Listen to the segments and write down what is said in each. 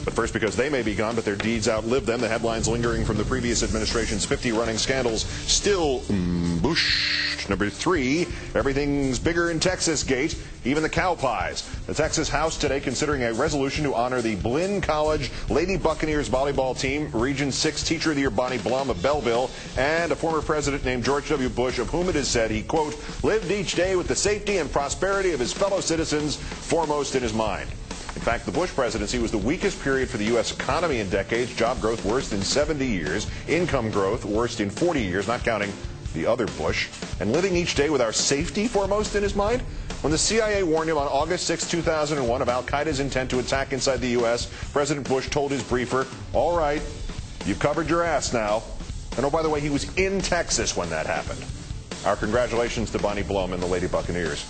But first, because they may be gone, but their deeds outlive them, the headlines lingering from the previous administration's 50 running scandals still Bush. Number 3, everything's bigger in Texas gate, even the cow pies. The Texas House today considering a resolution to honor the Blinn College Lady Buccaneers volleyball team, Region 6 Teacher of the Year Bonnie Blum of Belleville, and a former president named George W. Bush, of whom it is said he, quote, lived each day with the safety and prosperity of his fellow citizens foremost in his mind. In fact, the Bush presidency was the weakest period for the U.S. economy in decades. Job growth worst in 70 years. Income growth worst in 40 years, not counting the other Bush. And living each day with our safety foremost in his mind? When the CIA warned him on August 6, 2001 of al-Qaeda's intent to attack inside the U.S., President Bush told his briefer, all right, you've covered your ass now. And oh, by the way, he was in Texas when that happened. Our congratulations to Bonnie Blum and the Lady Buccaneers.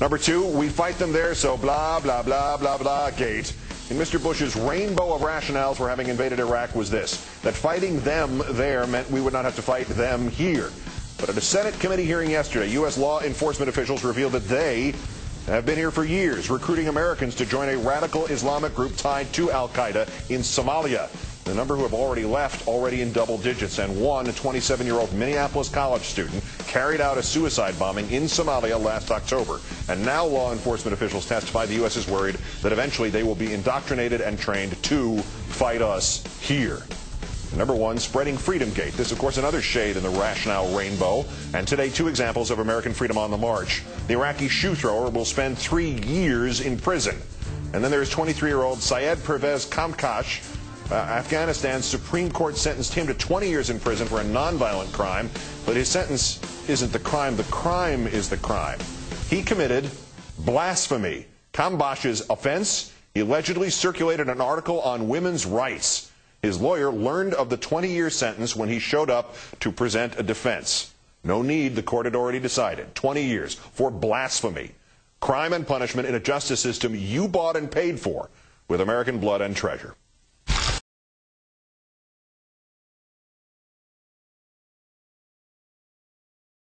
Number 2, we fight them there, so blah, blah, blah, blah, blah, gate. In Mr. Bush's rainbow of rationales for having invaded Iraq was this, that fighting them there meant we would not have to fight them here. But at a Senate committee hearing yesterday, U.S. law enforcement officials revealed that they have been here for years, recruiting Americans to join a radical Islamic group tied to al-Qaeda in Somalia. The number who have already left already in double digits, and one, a 27-year-old Minneapolis college student, carried out a suicide bombing in Somalia last October. And now law enforcement officials testify the U.S. is worried that eventually they will be indoctrinated and trained to fight us here. Number 1, spreading Freedom Gate. This, of course, another shade in the rationale rainbow. And today, 2 examples of American freedom on the march. The Iraqi shoe thrower will spend 3 years in prison. And then there's 23-year-old Syed Pervez Kamkash. Afghanistan's Supreme Court sentenced him to 20 years in prison for a nonviolent crime. But his sentence isn't the crime is the crime. He committed blasphemy. Kambash's offense, he allegedly circulated an article on women's rights. His lawyer learned of the 20-year sentence when he showed up to present a defense. No need, the court had already decided. 20 years for blasphemy. Crime and punishment in a justice system you bought and paid for with American blood and treasure.